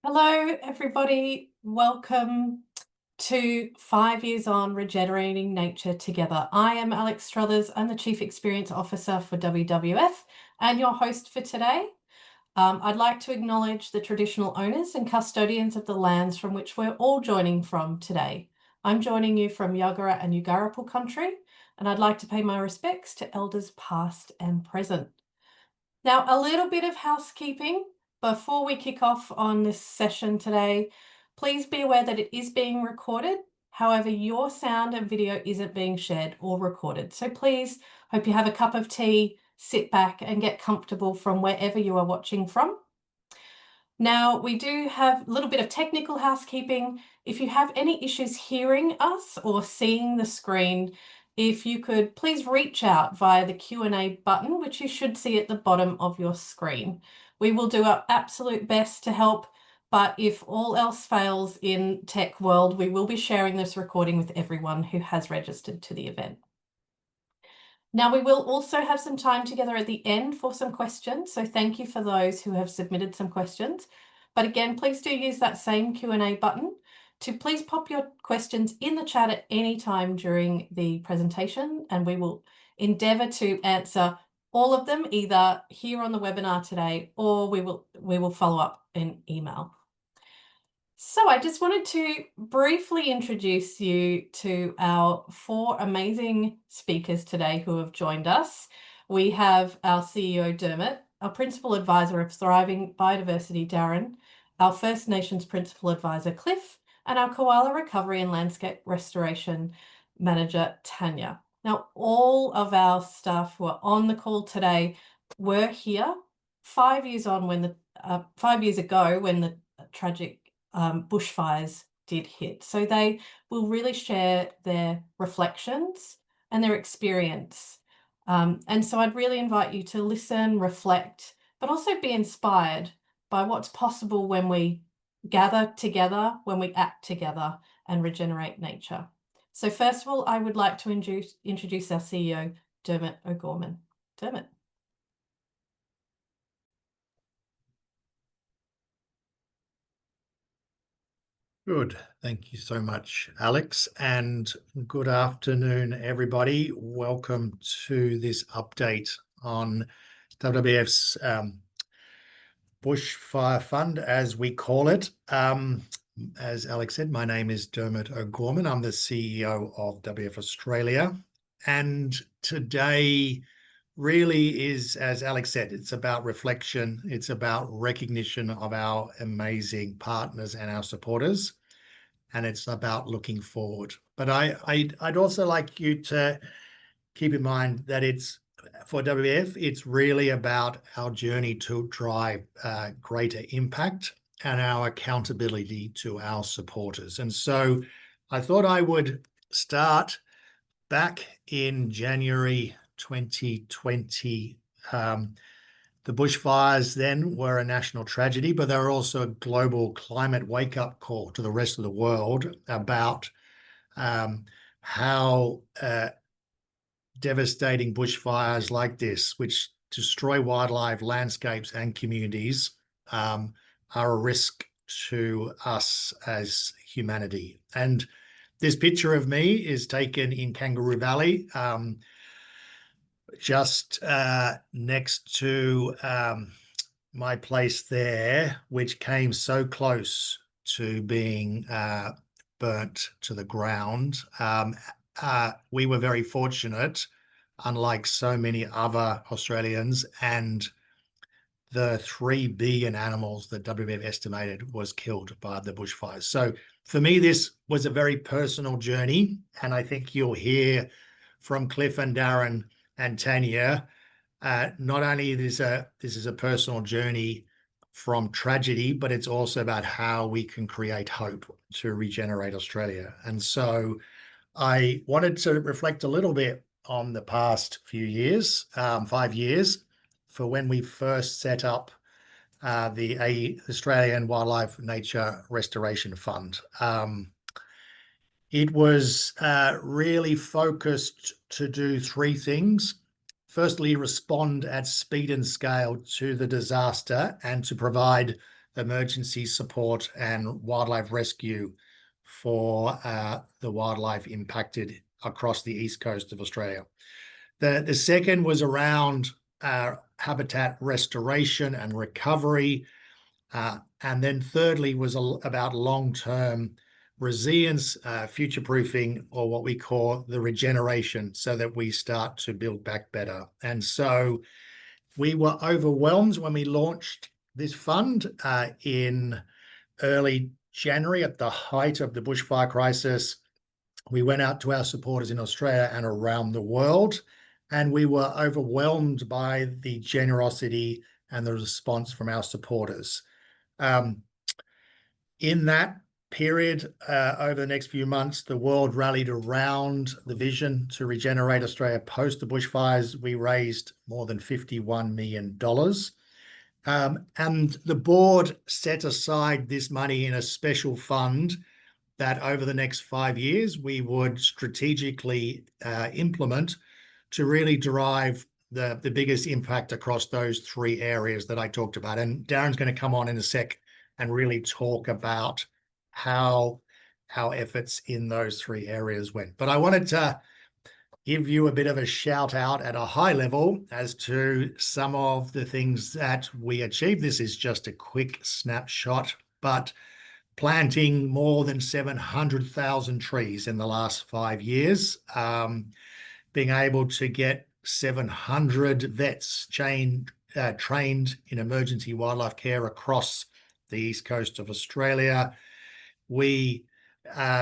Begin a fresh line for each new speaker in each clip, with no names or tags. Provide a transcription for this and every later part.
Hello, everybody. Welcome to 5 Years on Regenerating Nature Together. I am Alex Struthers. I'm the Chief Experience Officer for WWF and your host for today. I'd like to acknowledge the traditional owners and custodians of the lands from which we're all joining from today. I'm joining you from Yagara and Yugarapul country, and I'd like to pay my respects to elders past and present. Now, a little bit of housekeeping before we kick off on this session today. Please be aware that it is being recorded. However, your sound and video isn't being shared or recorded. So please, hope you have a cup of tea, sit back and get comfortable from wherever you are watching from. Now, we do have a little bit of technical housekeeping. If you have any issues hearing us or seeing the screen, if you could please reach out via the Q&A button, which you should see at the bottom of your screen. We will do our absolute best to help, but if all else fails in tech world, we will be sharing this recording with everyone who has registered to the event. Now, we will also have some time together at the end for some questions, so thank you for those who have submitted some questions. But again, please do use that same Q&A button to please pop your questions in the chat at any time during the presentation, and we will endeavour to answer all of them either here on the webinar today, or we will follow up in email. So I just wanted to briefly introduce you to our 4 amazing speakers today who have joined us. We have our CEO, Dermot, our Principal Advisor of Thriving Biodiversity, Darren, our First Nations Principal Advisor, Cliff, and our Koala Recovery and Landscape Restoration Manager, Tanya. Now, all of our staff who are on the call today were here 5 years ago when the tragic bushfires did hit. So they will really share their reflections and their experience. And so I'd really invite you to listen, reflect, but also be inspired by what's possible when we gather together, when we act together and regenerate nature. So first of all, I would like to introduce our CEO, Dermot O'Gorman. Dermot.
Good. Thank you so much, Alex, and good afternoon, everybody. Welcome to this update on WWF's Bushfire Fund, as we call it. As Alex said, my name is Dermot O'Gorman. I'm the CEO of WWF Australia, and today really is, as Alex said, it's about reflection. It's about recognition of our amazing partners and our supporters, and it's about looking forward. But I'd also like you to keep in mind that it's, for WWF, it's really about our journey to drive greater impact and our accountability to our supporters. And so I thought I would start back in January 2020. The bushfires then were a national tragedy, but they were also a global climate wake-up call to the rest of the world about how devastating bushfires like this, which destroy wildlife, landscapes, and communities, are a risk to us as humanity. And this picture of me is taken in Kangaroo Valley, just next to my place there, which came so close to being burnt to the ground. We were very fortunate, unlike so many other Australians, and the 3 billion animals that WWF estimated was killed by the bushfires. So for me, this was a very personal journey, and I think you'll hear from Cliff and Darren and Tanya, not only this is a personal journey from tragedy, but it's also about how we can create hope to regenerate Australia. And so I wanted to reflect a little bit on the past few years, 5 years, for when we first set up the Australian Wildlife Nature Restoration Fund. It was really focused to do 3 things. Firstly, respond at speed and scale to the disaster and to provide emergency support and wildlife rescue for the wildlife impacted across the east coast of Australia. The second was around habitat restoration and recovery. And then thirdly was about long-term resilience, future-proofing, or what we call the regeneration, so that we start to build back better. And so we were overwhelmed when we launched this fund in early January at the height of the bushfire crisis. We went out to our supporters in Australia and around the world, and we were overwhelmed by the generosity and the response from our supporters. In that period, over the next few months, the world rallied around the vision to regenerate Australia post the bushfires. We raised more than $51 million. And the board set aside this money in a special fund that over the next 5 years, we would strategically implement to really drive the biggest impact across those 3 areas that I talked about. And Darren's going to come on in a sec and really talk about how our efforts in those 3 areas went. But I wanted to give you a bit of a shout out at a high level as to some of the things that we achieved. This is just a quick snapshot, but planting more than 700,000 trees in the last 5 years, being able to get 700 vets trained in emergency wildlife care across the east coast of Australia. We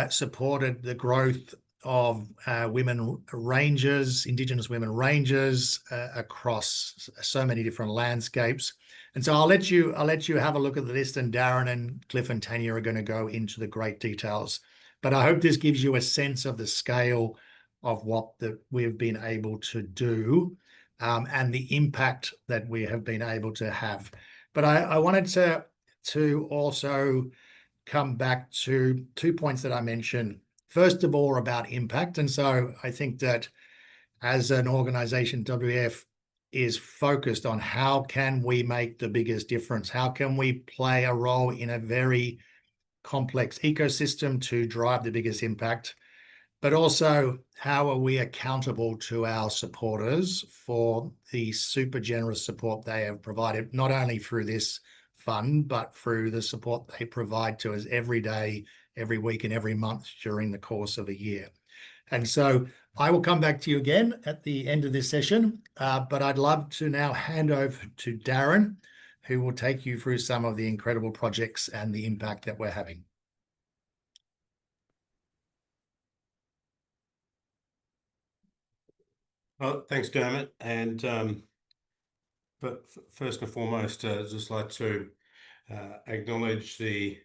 supported the growth of women rangers, Indigenous women rangers across so many different landscapes. And so I'll let you have a look at the list, and Darren and Cliff and Tanya are going to go into the great details. But I hope this gives you a sense of the scale of what we've been able to do and the impact that we have been able to have. But I wanted to also come back to 2 points that I mentioned. First of all, about impact. And so I think that as an organization, WWF is focused on how can we make the biggest difference? How can we play a role in a very complex ecosystem to drive the biggest impact? But also, how are we accountable to our supporters for the super generous support they have provided, not only through this fund, but through the support they provide to us every day, every week, and every month during the course of a year. And so I will come back to you again at the end of this session, but I'd love to now hand over to Darren, who will take you through some of the incredible projects and the impact that we're having.
Well, thanks, Dermot. And but first and foremost, I'd just like to acknowledge the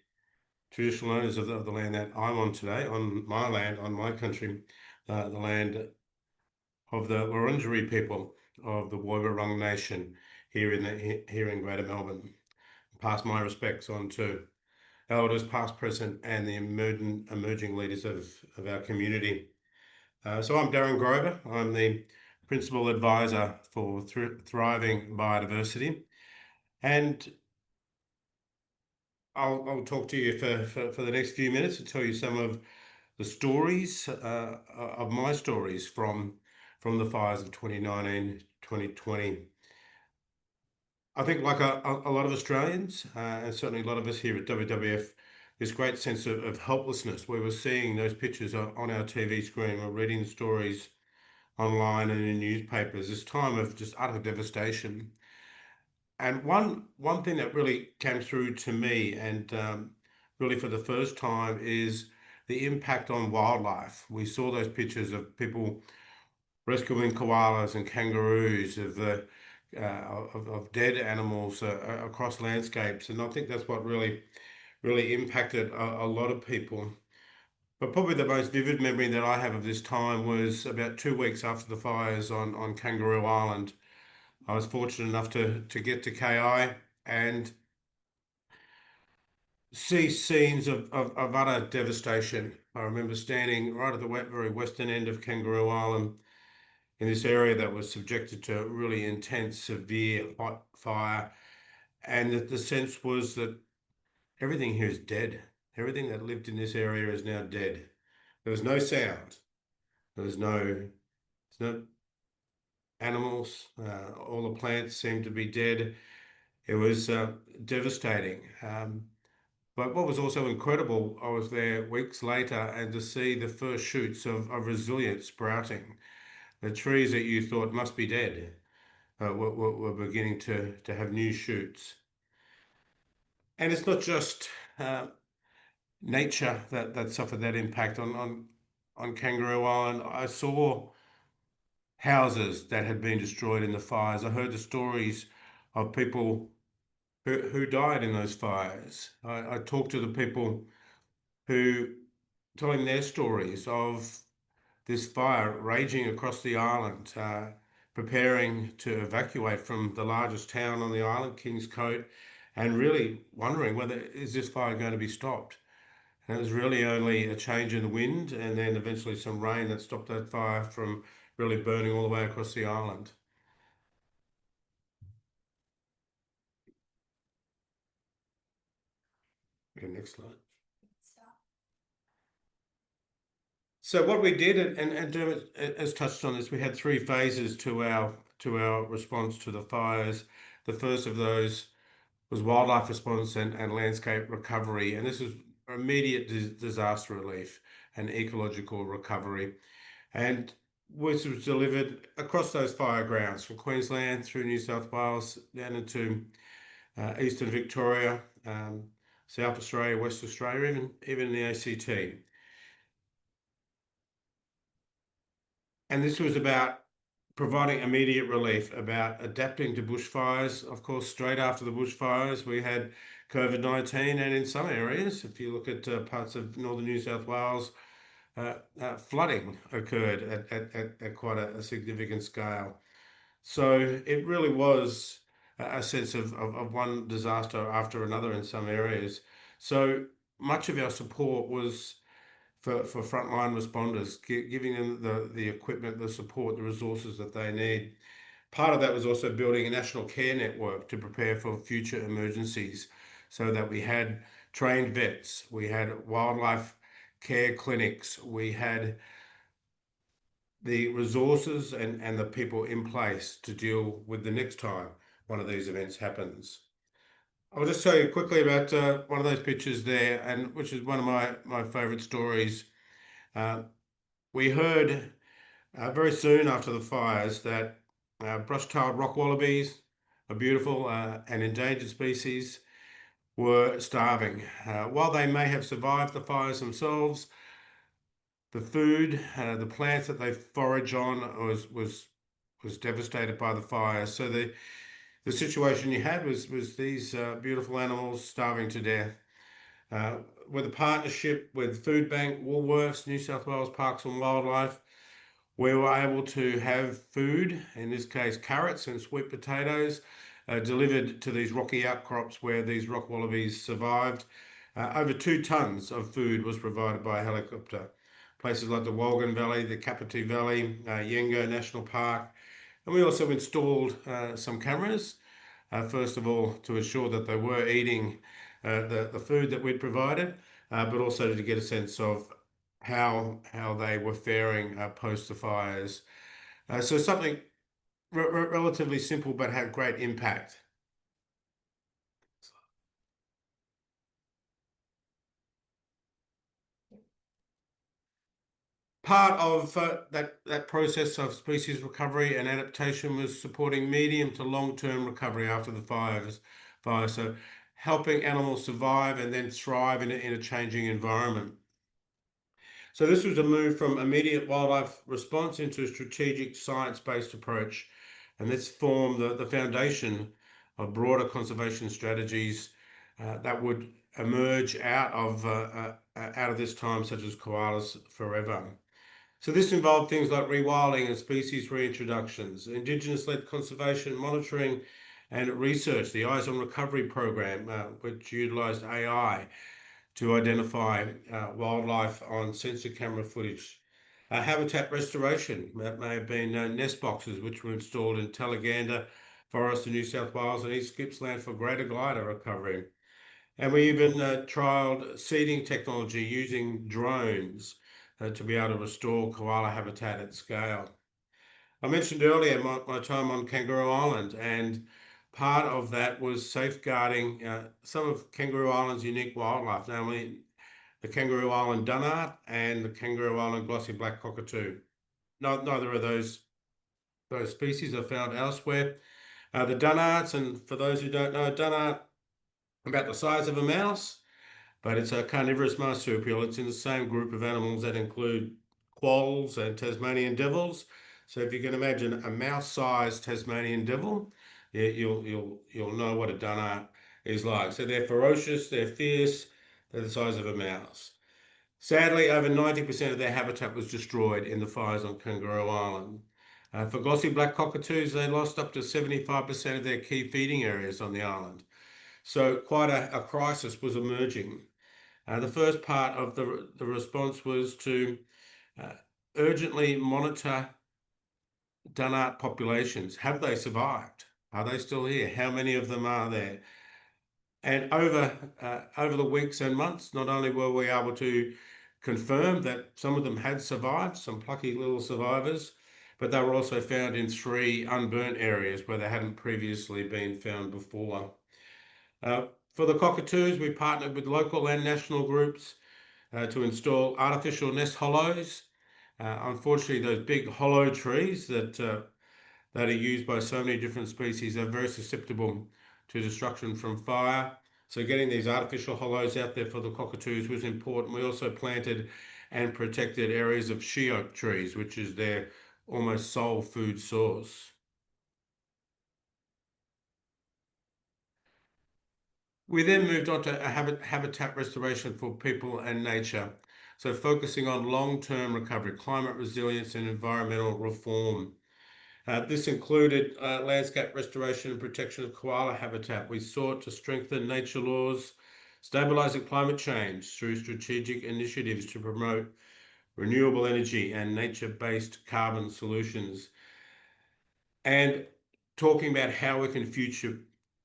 traditional owners of the land that I'm on today, on my land, on my country, the land of the Wurundjeri people of the Woiwurrung Nation here in Greater Melbourne. Pass my respects on to elders, past, present, and the emerging leaders of our community. So I'm Darren Grover. I'm the Principal Advisor for Thriving Biodiversity, and I'll talk to you for the next few minutes to tell you some of the stories of my stories from the fires of 2019, 2020. I think, like a lot of Australians, and certainly a lot of us here at WWF, this great sense of helplessness. We were seeing those pictures on our TV screen, we're reading the stories online and in newspapers, this time of just utter devastation. And one thing that really came through to me, and really for the first time, is the impact on wildlife. We saw those pictures of people rescuing koalas and kangaroos, of dead animals across landscapes, and I think that's what really impacted a lot of people. But probably the most vivid memory that I have of this time was about 2 weeks after the fires on Kangaroo Island. I was fortunate enough to get to KI and see scenes of utter devastation. I remember standing right at the very western end of Kangaroo Island in this area that was subjected to really intense, severe hot fire. And the sense was that everything here is dead. Everything that lived in this area is now dead. There was no sound. There's no animals. All the plants seemed to be dead. It was devastating. But what was also incredible, I was there weeks later and to see the first shoots of resilience sprouting. The trees that you thought must be dead were beginning to have new shoots. And it's not just nature that suffered that impact on Kangaroo Island. I saw houses that had been destroyed in the fires. I heard the stories of people who died in those fires. I talked to the people who telling their stories of this fire raging across the island, preparing to evacuate from the largest town on the island, Kings Cote, and really wondering whether is this fire going to be stopped. And it was really only a change in the wind and then eventually some rain that stopped that fire from really burning all the way across the island. Okay, next slide. So what we did, and Dermot has touched on this, we had 3 phases to our response to the fires. The first of those was wildlife response and landscape recovery, and this is immediate disaster relief and ecological recovery. And which was delivered across those fire grounds from Queensland through New South Wales down into eastern Victoria, South Australia, West Australia, even the ACT. And this was about providing immediate relief, about adapting to bushfires. Of course, straight after the bushfires, we had COVID-19, and in some areas, if you look at parts of northern New South Wales, flooding occurred at quite a significant scale. So it really was a sense of one disaster after another in some areas. So much of our support was for frontline responders, giving them the equipment, the support, the resources that they need. Part of that was also building a national care network to prepare for future emergencies so that we had trained vets, we had wildlife care clinics, we had the resources and the people in place to deal with the next time one of these events happens. I'll just tell you quickly about one of those pictures there, and which is one of my favorite stories. We heard very soon after the fires that brush-tailed rock wallabies, a beautiful and endangered species, were starving. While they may have survived the fires themselves, the food, the plants that they forage on was devastated by the fires. So the situation you had was these beautiful animals starving to death. With a partnership with Food Bank, Woolworths, New South Wales Parks and Wildlife, we were able to have food, in this case carrots and sweet potatoes, delivered to these rocky outcrops where these rock wallabies survived. Over 2 tons of food was provided by helicopter. Places like the Walgan Valley, the Kapiti Valley, Yengo National Park. And we also installed some cameras, first of all, to ensure that they were eating the food that we'd provided, but also to get a sense of how they were faring post the fires. So something relatively simple but had great impact. Part of that process of species recovery and adaptation was supporting medium to long-term recovery after the fires. So helping animals survive and then thrive in a changing environment. So this was a move from immediate wildlife response into a strategic science-based approach. And this formed the foundation of broader conservation strategies that would emerge out of this time, such as Koalas Forever. So this involved things like rewilding and species reintroductions, Indigenous-led conservation monitoring and research, the Eyes on Recovery program, which utilised AI to identify wildlife on sensor camera footage. Habitat restoration, that may have been nest boxes which were installed in Talaganda Forest in New South Wales and East Gippsland for greater glider recovery. And we even trialled seeding technology using drones to be able to restore koala habitat at scale. I mentioned earlier my time on Kangaroo Island, and part of that was safeguarding some of Kangaroo Island's unique wildlife, namely the Kangaroo Island dunnart and the Kangaroo Island glossy black cockatoo. Neither of those species are found elsewhere. The dunnarts, and for those who don't know, dunnart about the size of a mouse, but it's a carnivorous marsupial. It's in the same group of animals that include quolls and Tasmanian devils. So if you can imagine a mouse-sized Tasmanian devil, you'll know what a dunnart is like. So they're ferocious, they're fierce, they're the size of a mouse. Sadly, over 90% of their habitat was destroyed in the fires on Kangaroo Island. For glossy black cockatoos, they lost up to 75% of their key feeding areas on the island. So quite a crisis was emerging. The first part of the response was to urgently monitor dunnart populations. Have they survived? Are they still here? How many of them are there? And over the weeks and months, not only were we able to confirm that some of them had survived, some plucky little survivors, but they were also found in 3 unburnt areas where they hadn't previously been found before. For the cockatoos, we partnered with local and national groups to install artificial nest hollows. Unfortunately, those big hollow trees that are used by so many different species are very susceptible to destruction from fire. So getting these artificial hollows out there for the cockatoos was important. We also planted and protected areas of she oak trees, which is their almost sole food source. We then moved on to a habitat restoration for people and nature. So focusing on long-term recovery, climate resilience and environmental reform. This included landscape restoration and protection of koala habitat. We sought to strengthen nature laws, stabilising climate change through strategic initiatives to promote renewable energy and nature-based carbon solutions, and talking about how we can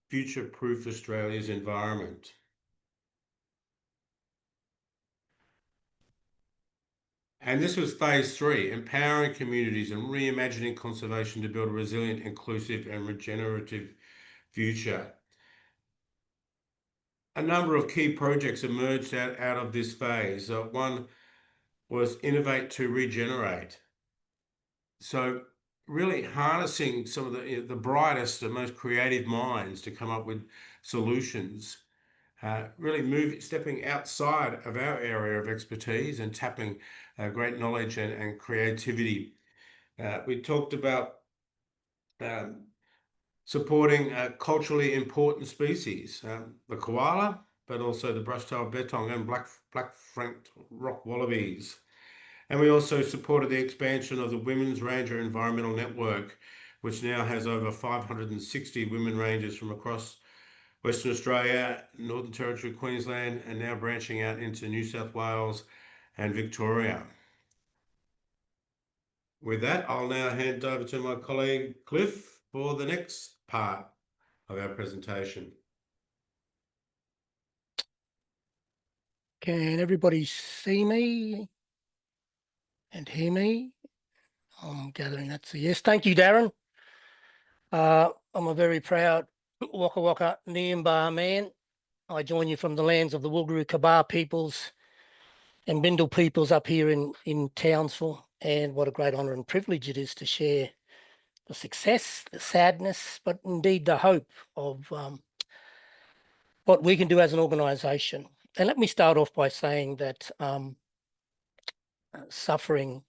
future-proof Australia's environment. And this was phase 3, empowering communities and reimagining conservation to build a resilient, inclusive and regenerative future. A number of key projects emerged out of this phase. One was Innovate to Regenerate. So really harnessing some of the brightest and most creative minds to come up with solutions. Really stepping outside of our area of expertise and tapping great knowledge and creativity. We talked about supporting culturally important species, the koala, but also the brush-tailed bettong and black-franked rock wallabies. And we also supported the expansion of the Women's Ranger Environmental Network, which now has over 560 women rangers from across Western Australia, Northern Territory, Queensland, and now branching out into New South Wales and Victoria. With that, I'll now hand over to my colleague Cliff for the next part of our presentation.
Can everybody see me and hear me? I'm gathering that's a yes. Thank you, Darren. I'm a very proud Waka Waka Niambar man. I join you from the lands of the Wulguru Kabar peoples and Bindal peoples up here in Townsville, and what a great honour and privilege it is to share the success, the sadness, but indeed the hope of what we can do as an organisation. And let me start off by saying that suffering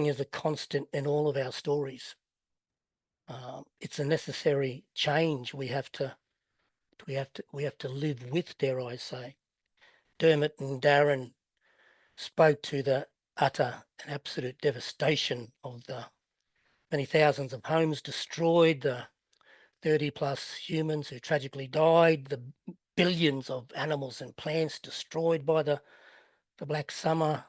is a constant in all of our stories. It's a necessary change we have to live with, dare I say. Dermot and Darren spoke to the utter and absolute devastation of the many thousands of homes destroyed, the 30 plus humans who tragically died, the billions of animals and plants destroyed by the Black Summer,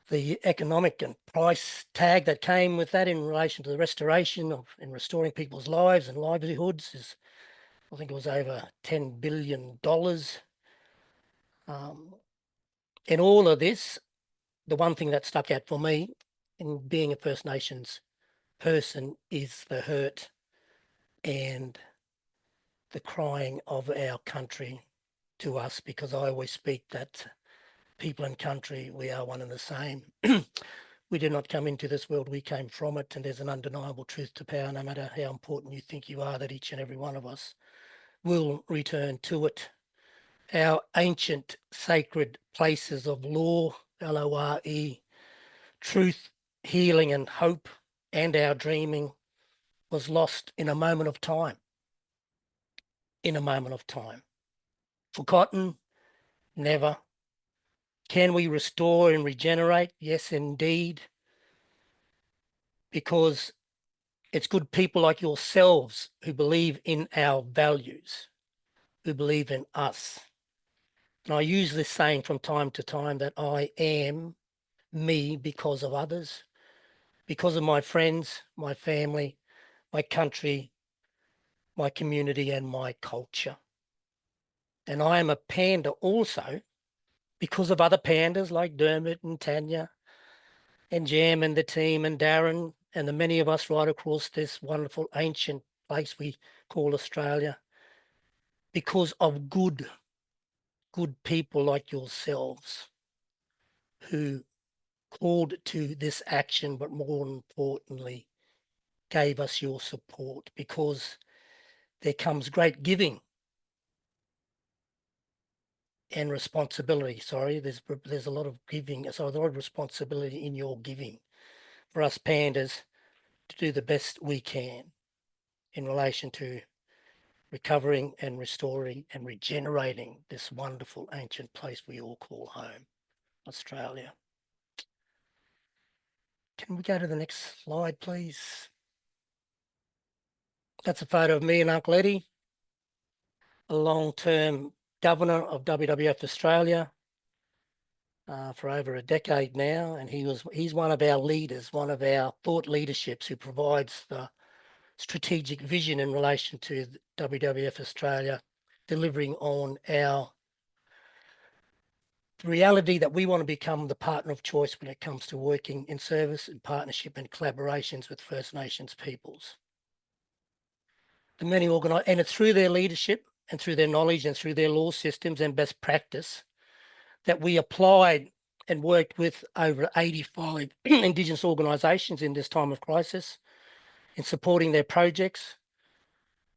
the economic and price tag that came with that in relation to the restoration of and restoring people's lives and livelihoods is I think it was over $10 billion. In all of this, the one thing that stuck out for me in being a First Nations person is the hurt and the crying of our country to us, because I always speak that people and country, we are one and the same. We did not come into this world, we came from it, and there's an undeniable truth to power, no matter how important you think you are, that each and every one of us will return to it. Our ancient sacred places of law, LORE, truth, healing and hope, and our dreaming was lost in a moment of time. In a moment of time. Forgotten? Never. Can we restore and regenerate? Yes, indeed. Because it's good people like yourselves who believe in our values, who believe in us. And I use this saying from time to time that I am me because of others, because of my friends, my family, my country, my community, and my culture. And I am a panda also because of other pandas like Dermot and Tanya and Jam and the team and Darren and the many of us right across this wonderful ancient place we call Australia, because of good people like yourselves who called to this action, but more importantly, gave us your support, because there comes great giving and responsibility. Sorry, there's a lot of giving, so a lot of responsibility in your giving for us pandas to do the best we can in relation to recovering and restoring and regenerating this wonderful ancient place we all call home, Australia. Can we go to the next slide, please? That's a photo of me and Uncle Eddie, a long-term governor of WWF Australia for over a decade now, and he's one of our leaders, one of our thought leaderships who provides the strategic vision in relation to WWF Australia, delivering on our reality that we want to become the partner of choice when it comes to working in service and partnership and collaborations with First Nations peoples. The many and it's through their leadership and through their knowledge and through their law systems and best practice that we applied and worked with over 85 Indigenous organisations in this time of crisis in supporting their projects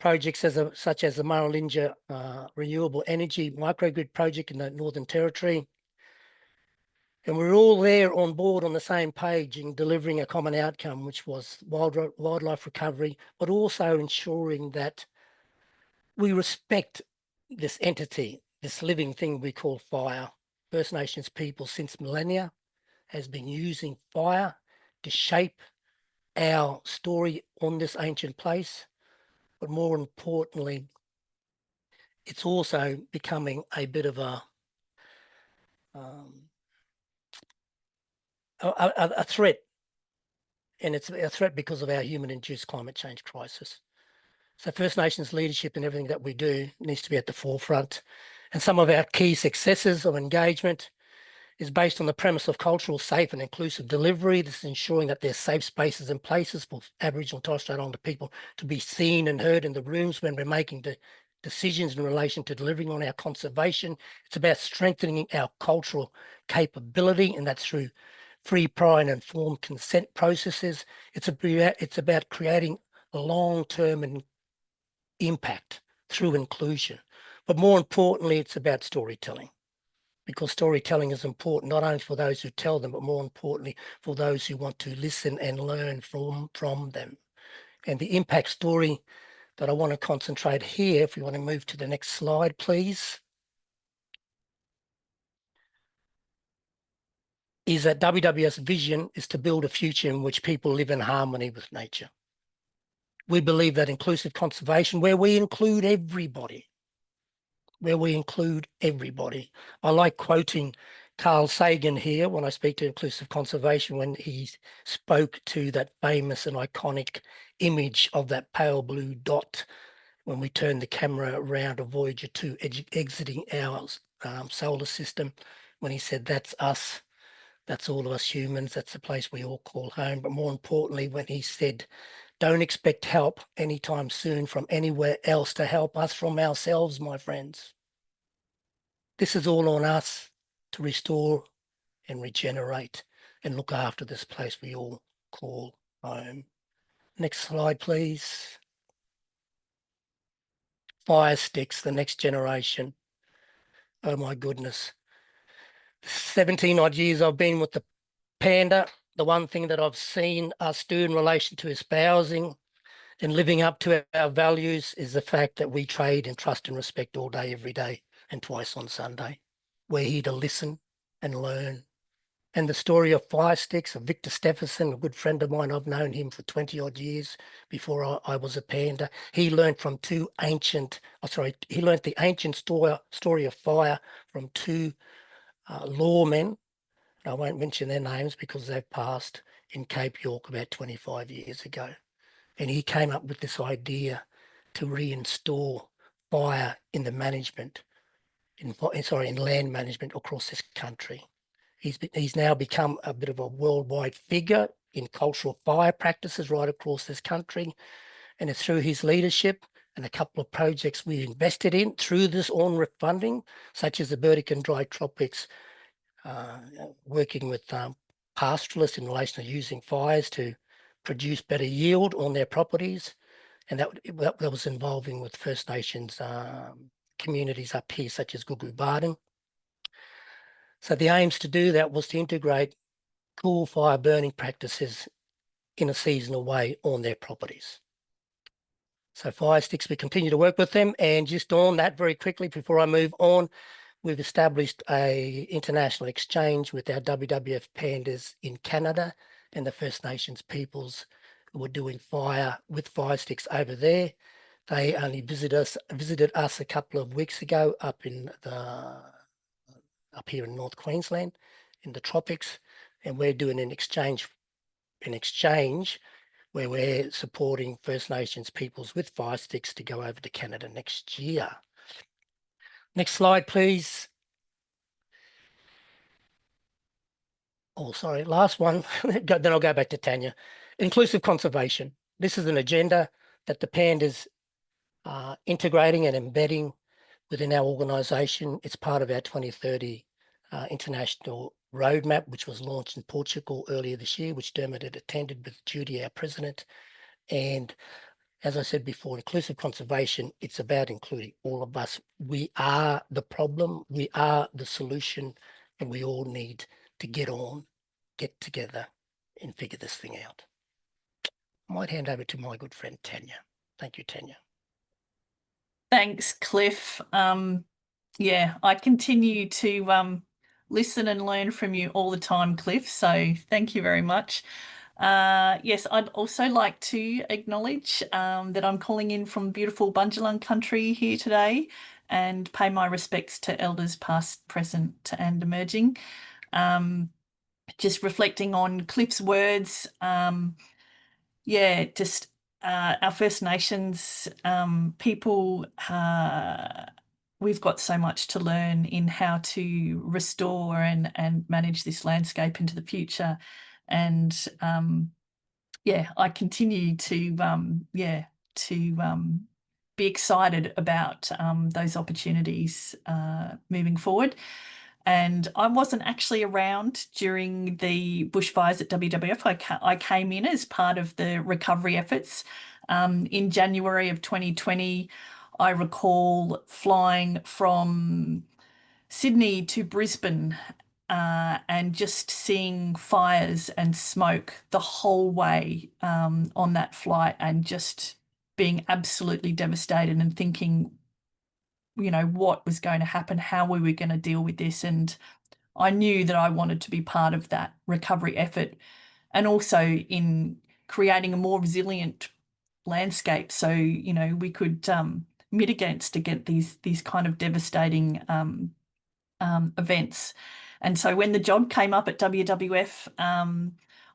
such as the Maralinja renewable energy microgrid project in the Northern Territory. And we're all there on board on the same page in delivering a common outcome, which was wildlife recovery, but also ensuring that we respect this entity, this living thing we call fire. First Nations people since millennia has been using fire to shape our story on this ancient place. But more importantly, it's also becoming a bit of a threat. And it's a threat because of our human-induced climate change crisis. So First Nations leadership and everything that we do needs to be at the forefront. And some of our key successes of engagement is based on the premise of cultural, safe and inclusive delivery. This is ensuring that there's safe spaces and places for Aboriginal and Torres Strait Islander people to be seen and heard in the rooms when we're making the decisions in relation to delivering on our conservation. It's about strengthening our cultural capability, and that's through free, prior and informed consent processes. It's about creating a long-term impact through inclusion. But more importantly, it's about storytelling, because storytelling is important not only for those who tell them, but more importantly for those who want to listen and learn from them. And the impact story that I want to concentrate here, if we want to move to the next slide, please, is that WWF's vision is to build a future in which people live in harmony with nature. We believe that inclusive conservation, where we include everybody, I like quoting Carl Sagan here when I speak to inclusive conservation, when he spoke to that famous and iconic image of that pale blue dot when we turned the camera around of Voyager 2 exiting our solar system, when he said, "That's us, that's all of us humans, that's the place we all call home." But more importantly, when he said, "Don't expect help anytime soon from anywhere else to help us from ourselves, my friends. This is all on us to restore and regenerate and look after this place we all call home." Next slide, please. Fire sticks, the next generation. Oh my goodness. 17 odd years I've been with the Panda. The one thing that I've seen us do in relation to espousing and living up to our values is the fact that we trade and trust and respect all day, every day, and twice on Sunday. We're here to listen and learn. And the story of fire sticks, of Victor Stephenson, a good friend of mine, I've known him for 20 odd years before I was a Panda. He learned from he learned the ancient story of fire from two lawmen. I won't mention their names because they've passed, in Cape York about 25 years ago. And he came up with this idea to reinstall fire in the management, in land management across this country. He's now become a bit of a worldwide figure in cultural fire practices right across this country. And it's through his leadership and a couple of projects we invested in through this AWNRF funding, such as the Burdick and Dry Tropics, working with pastoralists in relation to using fires to produce better yield on their properties. And that was involving with First Nations communities up here, such as Gugu Barden. So the aims to do that was to integrate cool fire burning practices in a seasonal way on their properties. So fire sticks, we continue to work with them. And just on that very quickly, before I move on, we've established a international exchange with our WWF pandas in Canada and the First Nations peoples who were doing fire with fire sticks over there. They only visited us a couple of weeks ago up here in North Queensland in the tropics, and we're doing an exchange where we're supporting First Nations peoples with fire sticks to go over to Canada next year. Next slide, please. Oh, sorry, last one. Then I'll go back to Tanya. Inclusive conservation. This is an agenda that the Pandas are integrating and embedding within our organisation. It's part of our 2030 international roadmap, which was launched in Portugal earlier this year, which Dermot had attended with Judy, our president. And as I said before, inclusive conservation, it's about including all of us. We are the problem, we are the solution, and we all need to get together and figure this thing out. I might hand over to my good friend, Tanya. Thank you, Tanya.
Thanks, Cliff. Yeah, I continue to listen and learn from you all the time, Cliff. So thank you very much. Yes, I'd also like to acknowledge that I'm calling in from beautiful Bundjalung country here today and pay my respects to elders past, present and emerging. Just reflecting on Cliff's words, yeah, just our First Nations people, we've got so much to learn in how to restore and manage this landscape into the future. And yeah, I continue to be excited about those opportunities moving forward. And I wasn't actually around during the bushfires at WWF. I came in as part of the recovery efforts. In January of 2020, I recall flying from Sydney to Brisbane and just seeing fires and smoke the whole way on that flight, and just being absolutely devastated and thinking, you know, what was going to happen, how we were going to deal with this. And I knew that I wanted to be part of that recovery effort, and also in creating a more resilient landscape, so, you know, we could mitigate to get these kind of devastating events. And so when the job came up at WWF,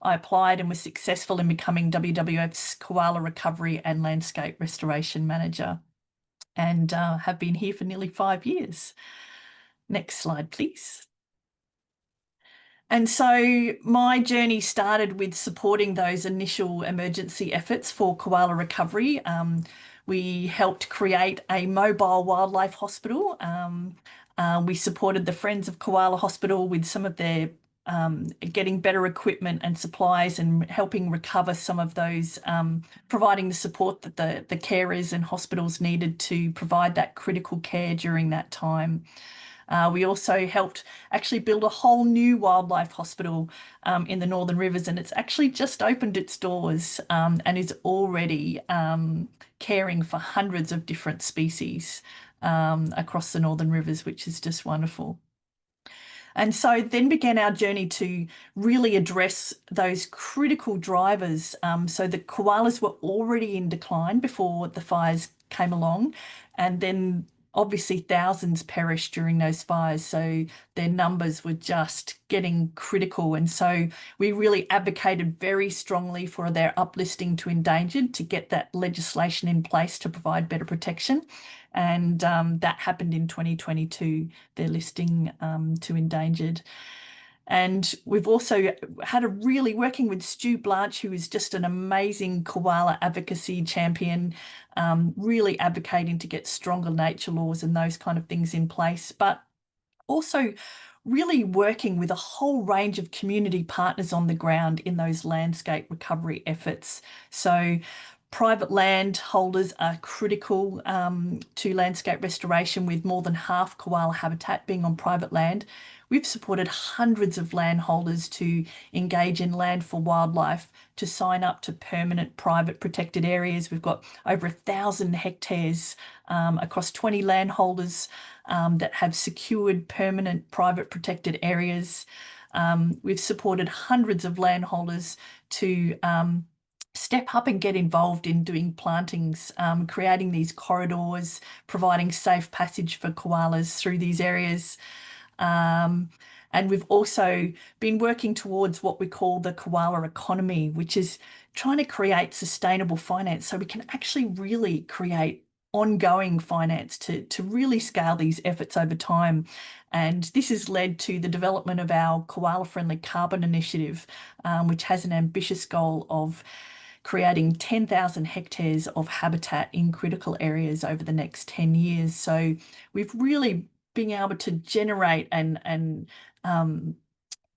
I applied and was successful in becoming WWF's Koala Recovery and Landscape Restoration Manager. and have been here for nearly 5 years. Next slide, please. And so my journey started with supporting those initial emergency efforts for koala recovery. We helped create a mobile wildlife hospital. We supported the Friends of Koala Hospital with some of their getting better equipment and supplies and helping recover some of those, providing the support that the carers and hospitals needed to provide that critical care during that time. We also helped actually build a whole new wildlife hospital in the Northern Rivers, and it's actually just opened its doors and is already caring for hundreds of different species across the Northern Rivers, which is just wonderful. And so then began our journey to really address those critical drivers. So the koalas were already in decline before the fires came along, and then obviously thousands perished during those fires, so their numbers were just getting critical. And so we really advocated very strongly for their uplisting to endangered to get that legislation in place to provide better protection. And that happened in 2022, their listing to endangered. And we've also had working with Stu Blanche, who is just an amazing koala advocacy champion, really advocating to get stronger nature laws and those kind of things in place, but also really working with a whole range of community partners on the ground in those landscape recovery efforts. So private land holders are critical to landscape restoration, with more than half koala habitat being on private land. We've supported hundreds of landholders to engage in Land for Wildlife, to sign up to permanent private protected areas. We've got over 1,000 hectares across 20 landholders that have secured permanent private protected areas. We've supported hundreds of landholders to step up and get involved in doing plantings, creating these corridors, providing safe passage for koalas through these areas. And we've also been working towards what we call the koala economy, which is trying to create sustainable finance so we can actually really create ongoing finance to really scale these efforts over time. And this has led to the development of our koala-friendly carbon initiative, which has an ambitious goal of creating 10,000 hectares of habitat in critical areas over the next 10 years. So we've really been able to generate and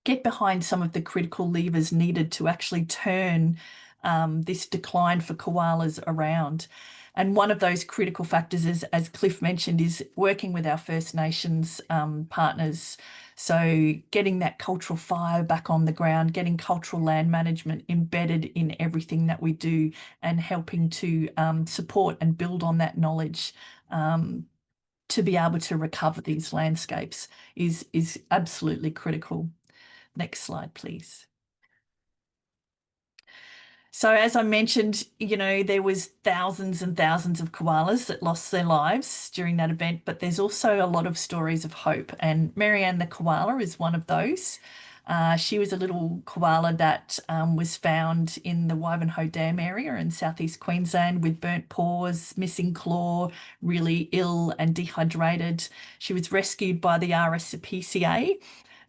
get behind some of the critical levers needed to actually turn this decline for koalas around. And one of those critical factors is, as Cliff mentioned, is working with our First Nations partners. So getting that cultural fire back on the ground, getting cultural land management embedded in everything that we do, and helping to support and build on that knowledge to be able to recover these landscapes is absolutely critical. Next slide, please. So as I mentioned, you know, there was thousands and thousands of koalas that lost their lives during that event, but there's also a lot of stories of hope. And Marianne the koala is one of those. She was a little koala that was found in the Wivenhoe Dam area in southeast Queensland with burnt paws, missing claw, really ill and dehydrated. She was rescued by the RSPCA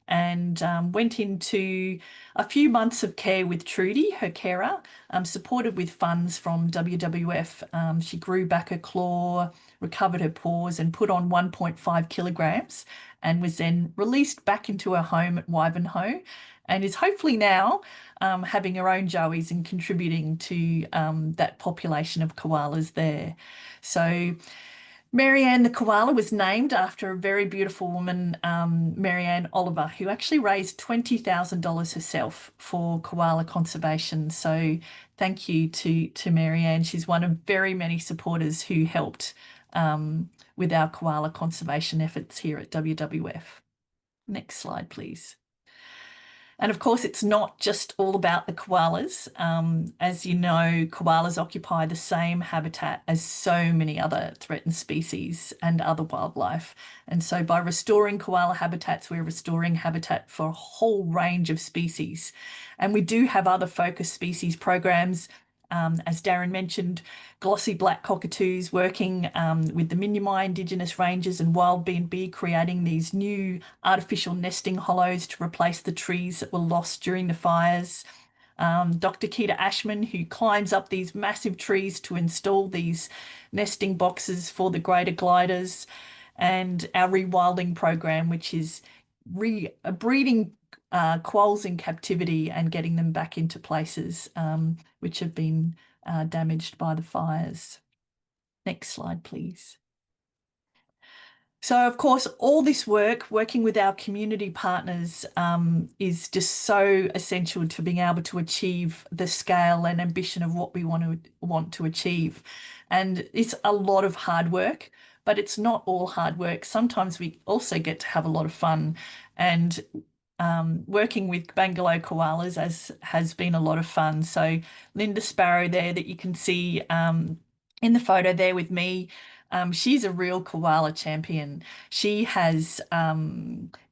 and went into a few months of care with Trudy, her carer, supported with funds from WWF. She grew back her claw, recovered her paws, and put on 1.5 kilograms, and was then released back into her home at Wivenhoe, and is hopefully now having her own joeys and contributing to that population of koalas there. So Marianne the koala was named after a very beautiful woman, Marianne Oliver, who actually raised $20,000 herself for koala conservation. So thank you to Marianne. She's one of very many supporters who helped with our koala conservation efforts here at WWF. Next slide, please. And of course, it's not just all about the koalas. As you know, koalas occupy the same habitat as so many other threatened species and other wildlife. And so by restoring koala habitats, we're restoring habitat for a whole range of species. And we do have other focused species programs as Darren mentioned, glossy black cockatoos working with the Minimai Indigenous Rangers and wild bee, creating these new artificial nesting hollows to replace the trees that were lost during the fires. Dr. Keita Ashman, who climbs up these massive trees to install these nesting boxes for the greater gliders, and our rewilding program, which is breeding koalas in captivity and getting them back into places which have been damaged by the fires. Next slide, please. So, of course, all this work, working with our community partners, is just so essential to being able to achieve the scale and ambition of what we want to achieve. And it's a lot of hard work, but it's not all hard work. Sometimes we also get to have a lot of fun. And working with Bangalow koalas has been a lot of fun. So Linda Sparrow there that you can see in the photo there with me, she's a real koala champion. She has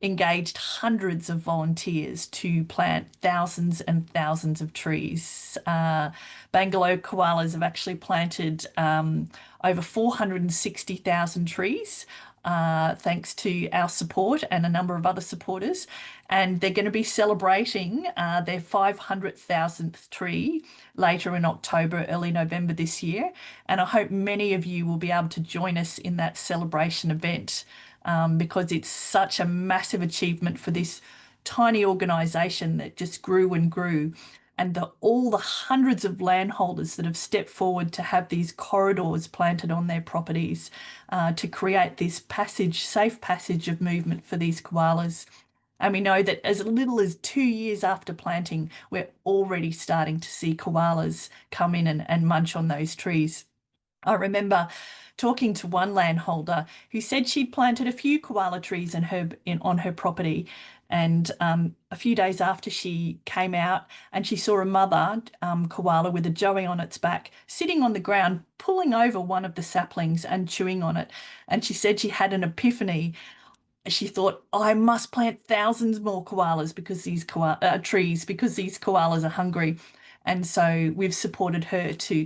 engaged hundreds of volunteers to plant thousands and thousands of trees. Bangalow koalas have actually planted over 460,000 trees, thanks to our support and a number of other supporters. And they're going to be celebrating their 500,000th tree later in October, early November this year. And I hope many of you will be able to join us in that celebration event because it's such a massive achievement for this tiny organisation that just grew and grew. And all the hundreds of landholders that have stepped forward to have these corridors planted on their properties to create this safe passage of movement for these koalas. And we know that as little as 2 years after planting, we're already starting to see koalas come in and munch on those trees. I remember talking to one landholder who said she'd planted a few koala trees on her property. And a few days after she came out and she saw a mother koala with a joey on its back sitting on the ground, pulling over one of the saplings and chewing on it. And she said she had an epiphany. She thought, I must plant thousands more koalas because these trees, because these koalas are hungry. And so we've supported her to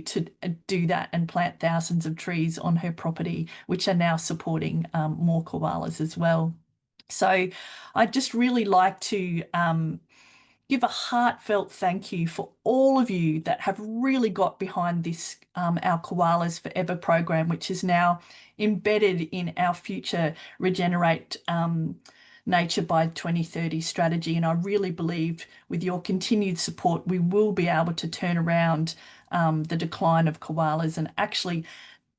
do that and plant thousands of trees on her property, which are now supporting more koalas as well. So I'd just really like to give a heartfelt thank you for all of you that have really got behind this, our Koalas Forever program, which is now embedded in our future Regenerate Nature by 2030 strategy. And I really believe with your continued support, we will be able to turn around the decline of koalas and actually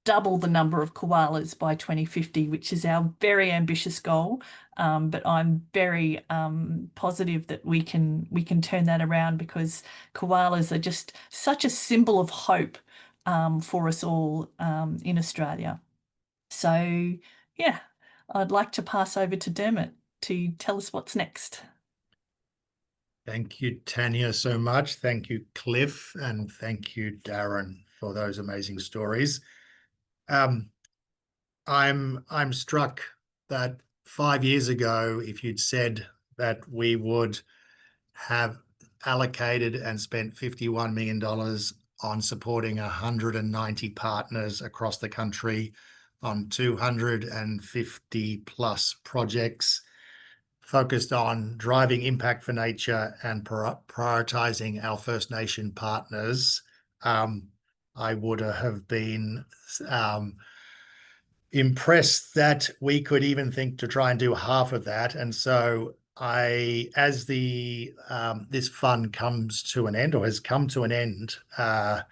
double the number of koalas by 2050, which is our very ambitious goal. But I'm very positive that we can turn that around because koalas are just such a symbol of hope for us all in Australia. So yeah, I'd like to pass over to Dermot to tell us what's next.
Thank you, Tanya, so much. Thank you, Cliff, and thank you, Darren, for those amazing stories. I'm struck that 5 years ago, if you'd said that we would have allocated and spent $51 million on supporting 190 partners across the country on 250 plus projects focused on driving impact for nature and prioritizing our First Nation partners, I would have been impressed that we could even think to try and do half of that. And so as this fund comes to an end or has come to an end, I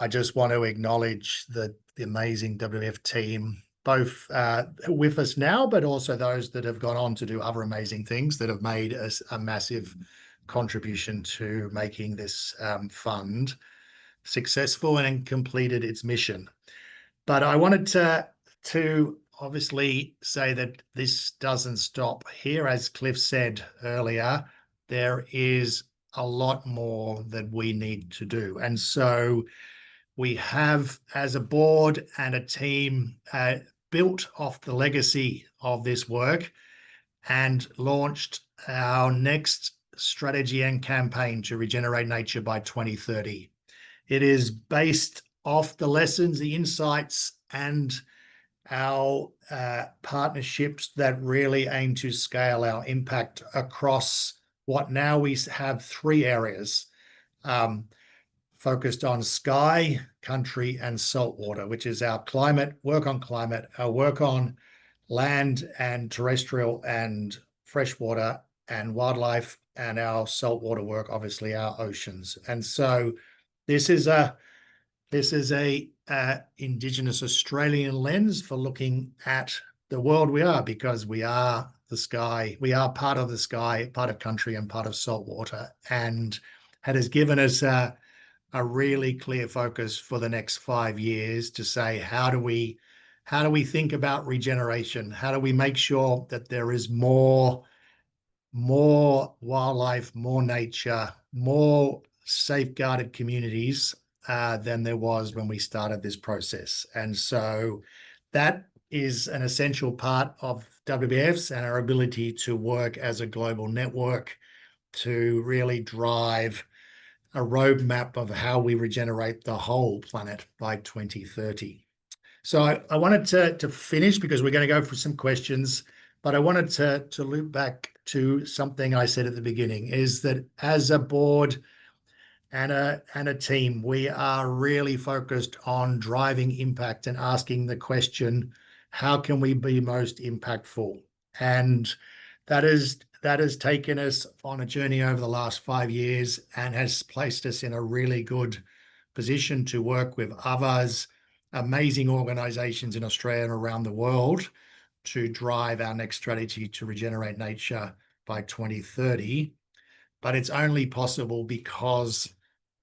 just want to acknowledge the amazing WWF team, both with us now, but also those that have gone on to do other amazing things that have made us a massive contribution to making this fund successful and completed its mission. But I wanted to obviously say that this doesn't stop here. As Cliff said earlier, there is a lot more that we need to do. And so we have, as a board and a team, built off the legacy of this work and launched our next strategy and campaign to regenerate nature by 2030. It is based off the lessons, the insights, and our partnerships that really aim to scale our impact across what now we have 3 areas focused on sky, country, and saltwater, which is our work on climate, our work on land and terrestrial and freshwater and wildlife, and our saltwater work, obviously our oceans. And so this is a Indigenous Australian lens for looking at the world we are, because we are the sky, we are part of the sky, part of country, and part of saltwater, and it has given us a really clear focus for the next 5 years to say, how do we think about regeneration? How do we make sure that there is more wildlife, more nature, more safeguarded communities than there was when we started this process? And so that is an essential part of WWF's and our ability to work as a global network to really drive a roadmap of how we regenerate the whole planet by 2030. So I wanted to finish, because we're going to go for some questions, but I wanted to loop back to something I said at the beginning, is that as a board and a team, we are really focused on driving impact and asking the question, how can we be most impactful? And that has taken us on a journey over the last 5 years and has placed us in a really good position to work with others, amazing organizations in Australia and around the world, to drive our next strategy to regenerate nature by 2030. But it's only possible because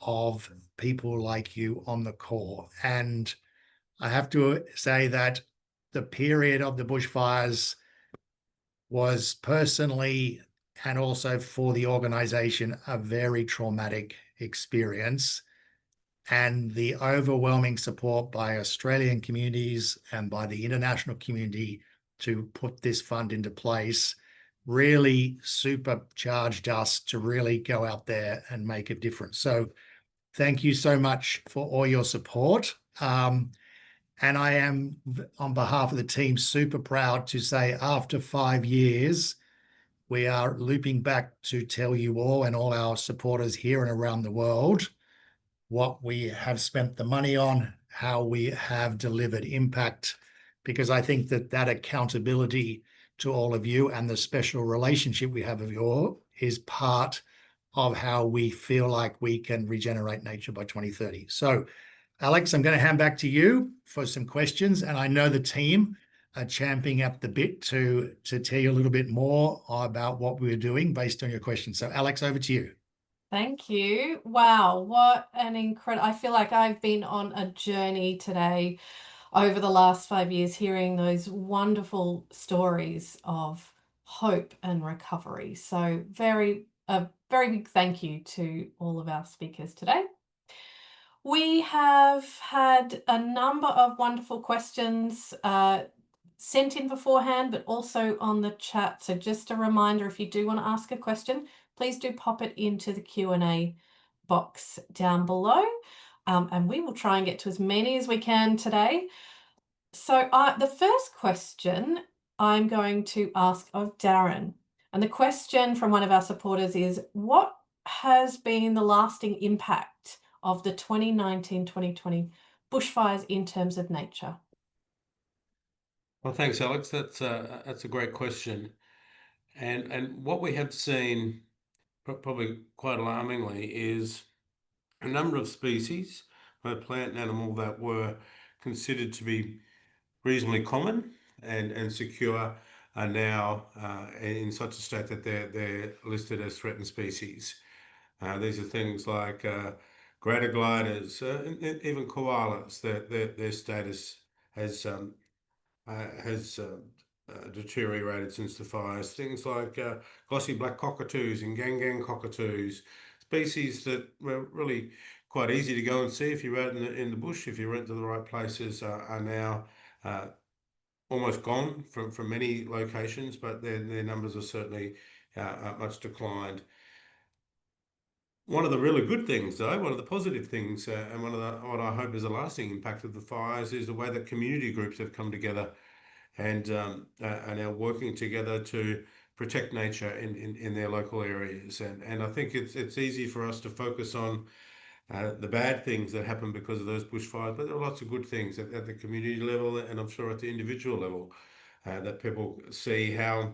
of people like you on the call. And I have to say that the period of the bushfires was personally, and also for the organization, a very traumatic experience. And the overwhelming support by Australian communities and by the international community to put this fund into place really supercharged us to really go out there and make a difference. So thank you so much for all your support. And I am, on behalf of the team, super proud to say, after 5 years, we are looping back to tell you all and all our supporters here and around the world what we have spent the money on, how we have delivered impact, because I think that accountability to all of you and the special relationship we have with you all is part of how we feel like we can regenerate nature by 2030. So, Alex, I'm going to hand back to you for some questions, and I know the team are champing at the bit to tell you a little bit more about what we're doing based on your questions. So, Alex, over to you.
Thank you. Wow, what an incredible, I feel like I've been on a journey today over the last 5 years, hearing those wonderful stories of hope and recovery. So a very big thank you to all of our speakers today. We have had a number of wonderful questions sent in beforehand, but also on the chat. So just a reminder, if you do want to ask a question, please do pop it into the Q&A box down below, and we will try and get to as many as we can today. So the first question I'm going to ask of Darren, and the question from one of our supporters is, what has been the lasting impact of the 2019-2020 bushfires in terms of nature?
Well, thanks, Alex. That's a great question, and what we have seen, probably quite alarmingly, is a number of species, both plant and animal, that were considered to be reasonably common and secure, are now in such a state that they're listed as threatened species. These are things like greater gliders, even koalas. Their status has deteriorated since the fires. Things like glossy black cockatoos and gang cockatoos, species that were really quite easy to go and see if you're out in the bush, if you went to the right places, are now almost gone from many locations, but their numbers are certainly much declined. one of the really good things, though, one of the positive things, and what I hope is a lasting impact of the fires, is the way that community groups have come together and are now working together to protect nature in their local areas. And I think it's easy for us to focus on the bad things that happen because of those bushfires, but there are lots of good things at the community level, and I'm sure at the individual level, that people see how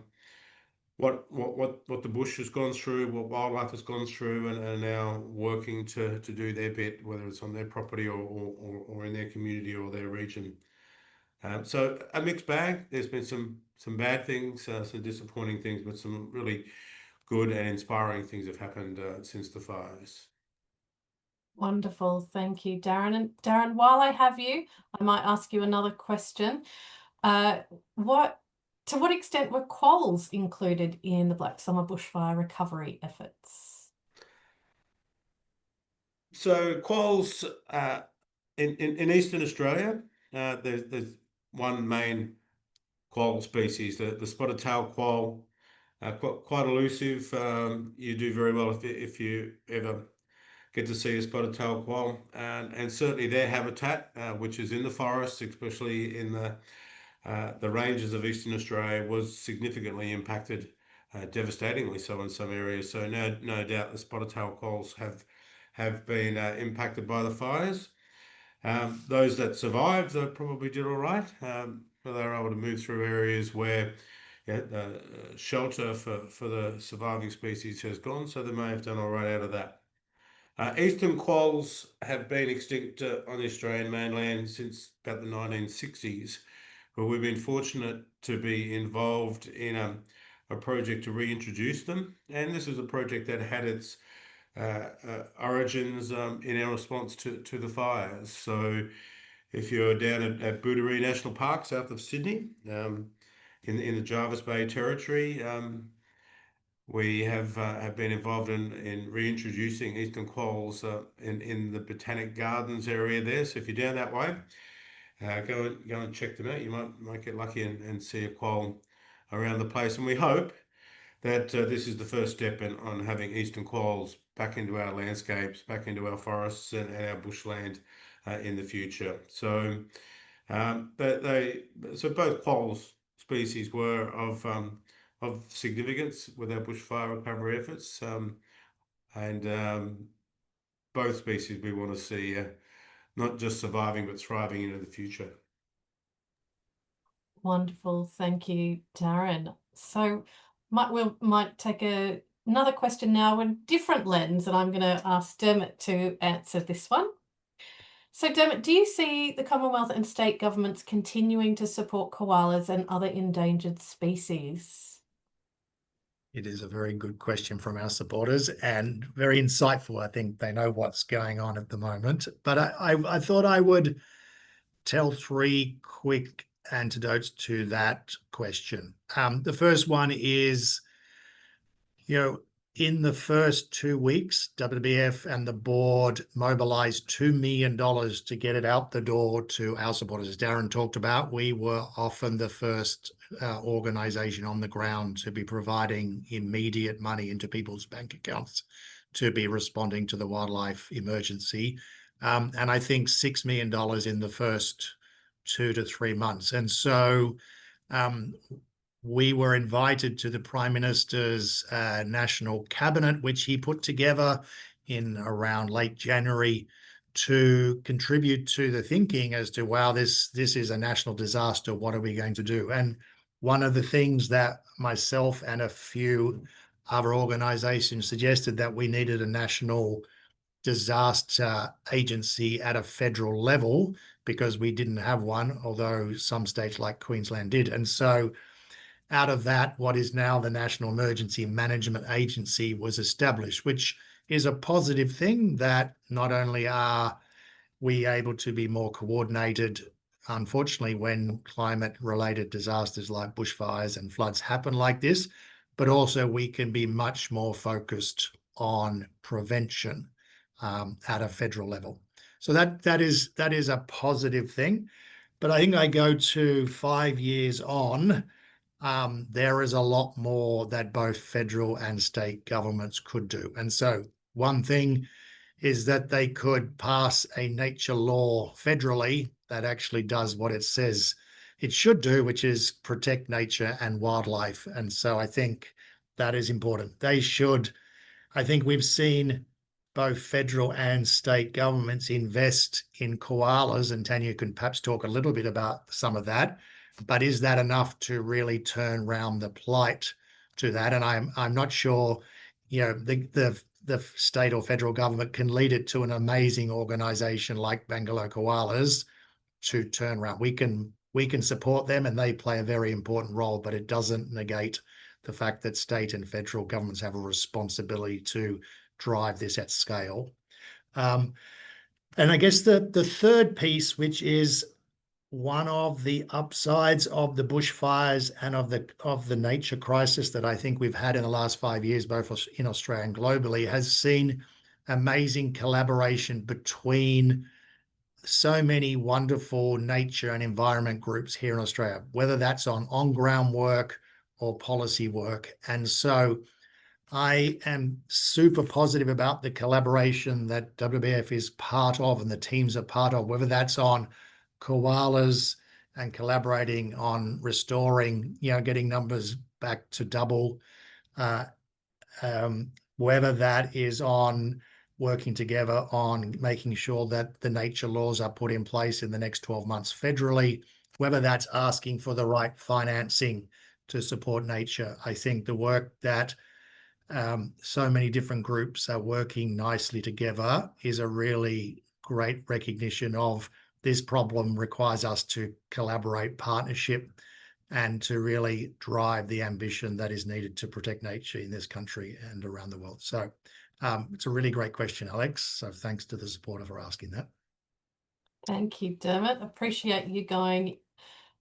what the bush has gone through, what wildlife has gone through, and are now working to do their bit, whether it's on their property or in their community or their region. So a mixed bag. There's been some bad things, some disappointing things, but some really good and inspiring things have happened since the fires.
Wonderful. Thank you, Darren. And Darren, while I have you, I might ask you another question. To what extent were quolls included in the Black Summer bushfire recovery efforts?
So quolls in Eastern Australia, there's one main quoll species, the spotted tail quoll. Quite elusive. You do very well if you ever get to see a spotted tail quoll, and certainly their habitat, which is in the forests, especially in the ranges of Eastern Australia, was significantly impacted, devastatingly so in some areas. So no doubt the spotted tail quolls have been impacted by the fires. Those that survived, they probably did all right. They were able to move through areas where shelter for the surviving species has gone, so they may have done all right out of that. Eastern quolls have been extinct on the Australian mainland since about the 1960s, but we've been fortunate to be involved in a project to reintroduce them. And this is a project that had its origins in our response to the fires. So if you're down at Booderee National Park, south of Sydney, in the Jervis Bay Territory, we have been involved in reintroducing eastern quolls in the Botanic Gardens area there. So if you're down that way, go and check them out. You might get lucky and see a quoll around the place. And we hope that this is the first step on having eastern quolls back into our landscapes, back into our forests and our bushland in the future. So so both quolls species were of significance with our bushfire recovery efforts, and both species we want to see not just surviving but thriving into the future.
Wonderful. Thank you, Darren. So we might take another question now with a different lens, and I'm going to ask Dermot to answer this one. So Dermot, do you see the Commonwealth and state governments continuing to support koalas and other endangered species?
It is a very good question from our supporters and very insightful. I think they know what's going on at the moment. But I thought I would tell three quick antidotes to that question. The first one is, in the first 2 weeks, WWF and the board mobilized $2 million to get it out the door to our supporters. As Darren talked about, we were often the first organization on the ground to be providing immediate money into people's bank accounts to be responding to the wildlife emergency. And I think $6 million in the first 2 to 3 months. And so we were invited to the Prime Minister's National Cabinet, which he put together in around late January, to contribute to the thinking as to, wow, this is a national disaster. What are we going to do? And one of the things that myself and a few other organizations suggested, that we needed a national disaster agency at a federal level, because we didn't have one, although some states like Queensland did. And so out of that, what is now the National Emergency Management Agency was established, which is a positive thing, that not only are we able to be more coordinated, unfortunately, when climate-related disasters like bushfires and floods happen like this, but also we can be much more focused on prevention at a federal level. So that is a positive thing. But I think I go to 5 years on, there is a lot more that both federal and state governments could do. And so One thing is that they could pass a nature law federally that actually does what it says it should do, which is protect nature and wildlife. And so I think that is important. They should, I think we've seen both federal and state governments invest in koalas, and Tanya can perhaps talk a little bit about some of that. But is that enough to really turn around the plight to that? And I'm not sure, the state or federal government can lead it to an amazing organization like Bangalore Koalas to turn around. We can support them, and they play a very important role, but it doesn't negate the fact that state and federal governments have a responsibility to drive this at scale. And I guess the third piece, which is one of the upsides of the bushfires and of the nature crisis that I think we've had in the last 5 years, both in Australia and globally, has seen amazing collaboration between so many wonderful nature and environment groups here in Australia, whether that's on-ground work or policy work. And so I am super positive about the collaboration that WWF is part of and the teams are part of, whether that's on koalas and collaborating on restoring, getting numbers back to double, whether that is on working together on making sure that the nature laws are put in place in the next 12 months federally, whether that's asking for the right financing to support nature. I think the work that so many different groups are working nicely together is a really great recognition of this problem requires us to collaborate, partnership, and to really drive the ambition that is needed to protect nature in this country and around the world. So it's a really great question, Alex. So thanks to the supporter for asking that.
Thank you, Dermot. Appreciate you going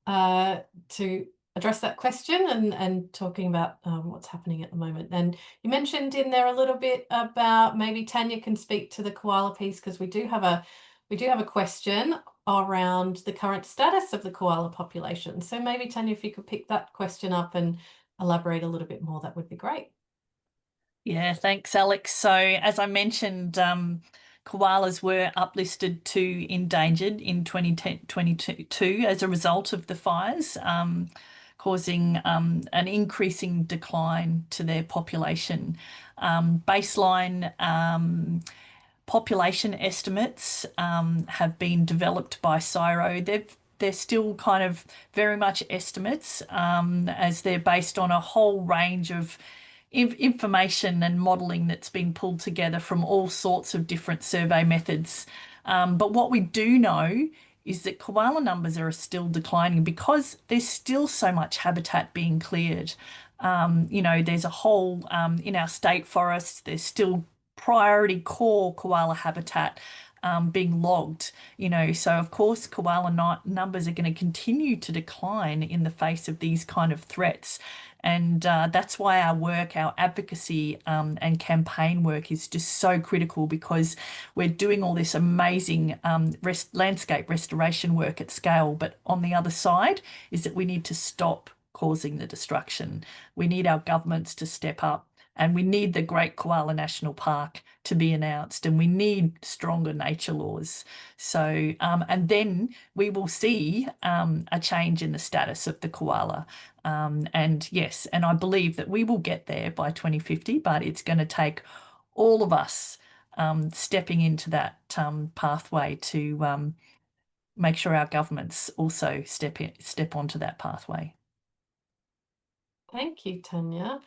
to address that question and talking about what's happening at the moment. And you mentioned in there a little bit about, maybe Tanya can speak to the koala piece, because we do have a question around the current status of the koala population. So maybe Tanya, if you could pick that question up and elaborate a little bit more, that would be great.
Yeah, thanks, Alex. So as I mentioned, koalas were uplisted to endangered in 2022 as a result of the fires, causing an increasing decline to their population. Baseline population estimates have been developed by CSIRO. They're still kind of very much estimates, as they're based on a whole range of information and modelling that's been pulled together from all sorts of different survey methods. But what we do know is that koala numbers are still declining because there's still so much habitat being cleared. There's a whole, in our state forests, there's still priority core koala habitat being logged, so of course koala numbers are going to continue to decline in the face of these kind of threats. And that's why our work, our advocacy and campaign work is just so critical, because we're doing all this amazing landscape restoration work at scale. But on the other side is that we need to stop causing the destruction. We need our governments to step up. And we need the Great Koala National Park to be announced, and we need stronger nature laws. So, and then we will see a change in the status of the koala. And yes, and I believe that we will get there by 2050, but it's going to take all of us stepping into that pathway to make sure our governments also step onto that pathway.
Thank you, Tanya.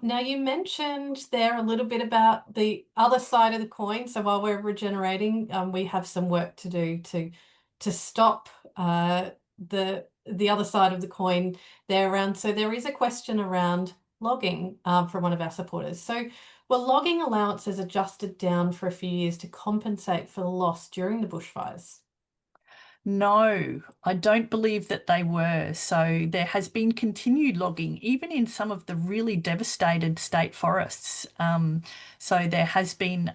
Now, you mentioned there a little bit about the other side of the coin. So while we're regenerating, we have some work to do to stop the other side of the coin there around. So there is a question around logging from one of our supporters. So were logging allowances adjusted down for a few years to compensate for the loss during the bushfires?
No, I don't believe that they were. So there has been continued logging, even in some of the really devastated state forests. So there has been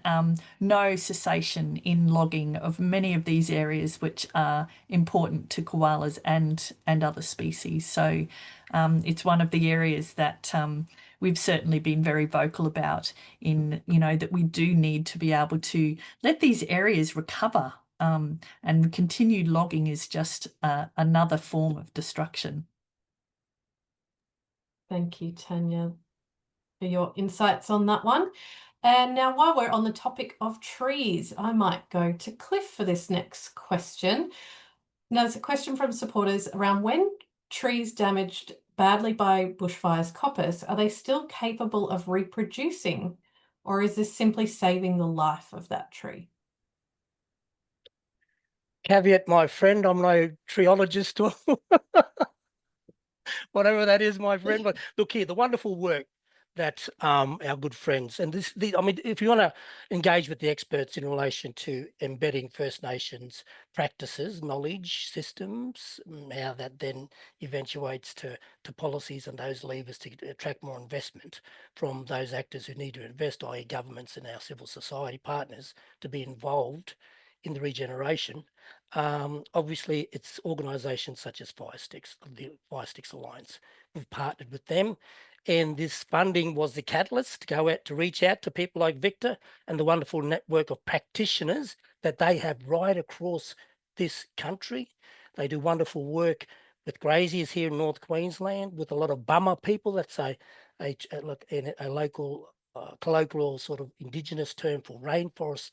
no cessation in logging of many of these areas, which are important to koalas and other species. So it's one of the areas that we've certainly been very vocal about in, that we do need to be able to let these areas recover. And continued logging is just another form of destruction.
Thank you, Tanya, for your insights on that one. And now, while we're on the topic of trees, I might go to Cliff for this next question. Now, there's a question from supporters around when trees damaged badly by bushfires coppice, are they still capable of reproducing, or is this simply saving the life of that tree?
Caveat, my friend, I'm no treologist or whatever that is, my friend. But look here, the wonderful work that our good friends, and I mean, if you want to engage with the experts in relation to embedding First Nations practices, knowledge, systems, how that then eventuates to policies and those levers to attract more investment from those actors who need to invest, i.e. governments and our civil society partners, to be involved in the regeneration. Obviously, it's organisations such as the Fire Sticks Alliance. We've partnered with them, and this funding was the catalyst to go out to reach out to people like Victor and the wonderful network of practitioners that they have right across this country. They do wonderful work with graziers here in North Queensland with a lot of bummer people. That's a local colloquial sort of Indigenous term for rainforest.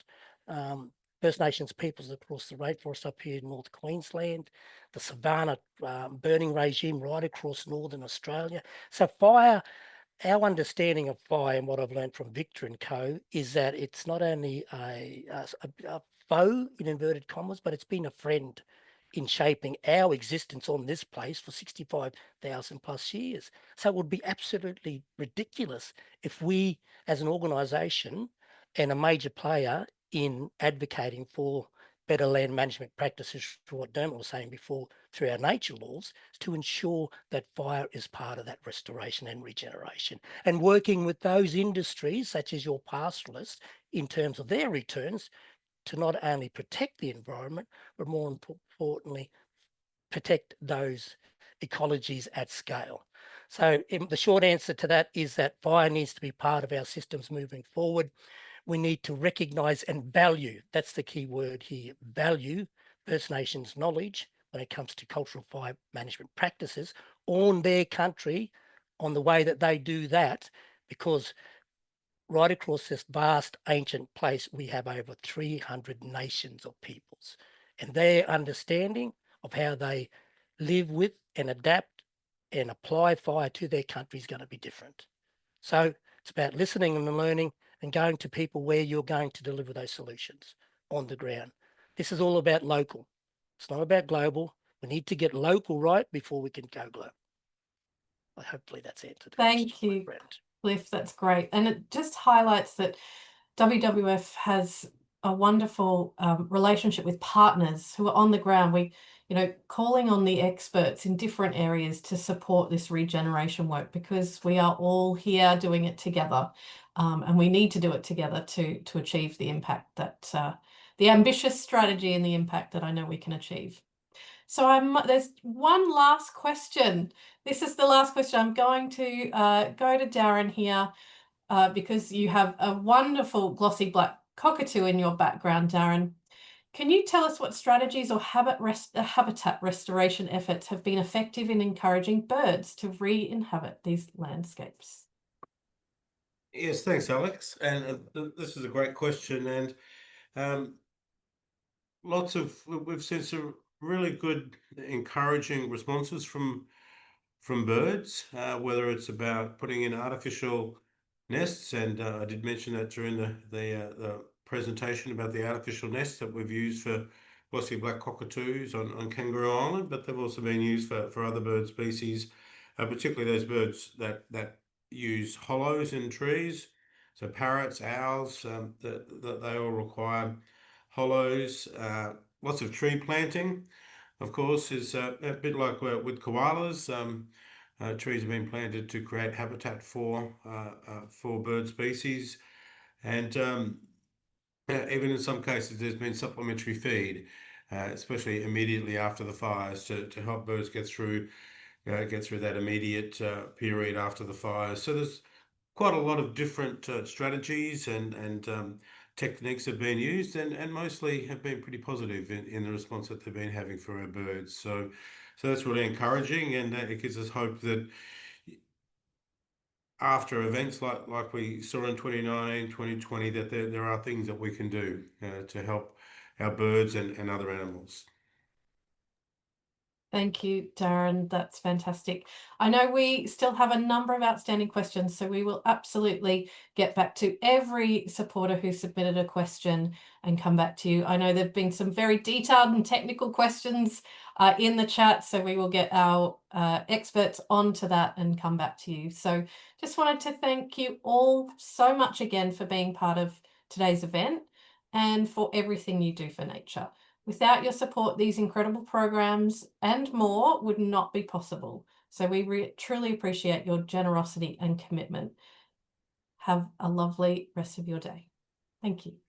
First Nations peoples across the rainforest up here in North Queensland, the savanna burning regime right across Northern Australia. So fire, our understanding of fire and what I've learned from Victor and co is that it's not only a foe, in inverted commas, but it's been a friend in shaping our existence on this place for 65,000 plus years. So it would be absolutely ridiculous if we, as an organisation and a major player in advocating for better land management practices, for what Dermot was saying before, through our nature laws, to ensure that fire is part of that restoration and regeneration. And working with those industries, such as your pastoralists, in terms of their returns, to not only protect the environment, but more importantly, protect those ecologies at scale. So the short answer to that is that fire needs to be part of our systems moving forward. We need to recognise and value, that's the key word here, value First Nations knowledge when it comes to cultural fire management practices on their country, on the way that they do that, because right across this vast ancient place, we have over 300 nations of peoples, and their understanding of how they live with and adapt and apply fire to their country is going to be different. So it's about listening and learning and going to people where you're going to deliver those solutions on the ground. This is all about local. It's not about global. We need to get local right before we can go global. Hopefully that's answered the question.
Thank you, Cliff. That's great. And it just highlights that WWF has a wonderful relationship with partners who are on the ground. We, calling on the experts in different areas to support this regeneration work, because we are all here doing it together, and we need to do it together to achieve the impact that the ambitious strategy and the impact that I know we can achieve. So there's one last question. This is the last question. I'm going to go to Darren here because you have a wonderful glossy black cockatoo in your background, Darren. Can you tell us what strategies or habitat restoration efforts have been effective in encouraging birds to re-inhabit these landscapes?
Yes, thanks, Alex. And this is a great question. And we've seen some really good, encouraging responses from birds, whether it's about putting in artificial nests, and I did mention that during the presentation about the artificial nests that we've used for glossy black cockatoos on Kangaroo Island, but they've also been used for other bird species, particularly those birds that use hollows in trees. So parrots, owls, that they all require hollows. Lots of tree planting, of course, is a bit like with koalas. Trees have been planted to create habitat for bird species, and even in some cases there's been supplementary feed, especially immediately after the fires, to help birds get through that immediate period after the fires. So there's quite a lot of different strategies and techniques have been used, and mostly have been pretty positive in the response that they've been having for our birds. So that's really encouraging, and it gives us hope that after events like we saw in 2019, 2020, that there are things that we can do to help our birds and other animals.
Thank you, Darren. That's fantastic. I know we still have a number of outstanding questions, so we will absolutely get back to every supporter who submitted a question and come back to you. I know there have been some very detailed and technical questions in the chat, so we will get our experts onto that and come back to you. So just wanted to thank you all so much again for being part of today's event and for everything you do for nature. Without your support, these incredible programs and more would not be possible. So we truly appreciate your generosity and commitment. Have a lovely rest of your day. Thank you.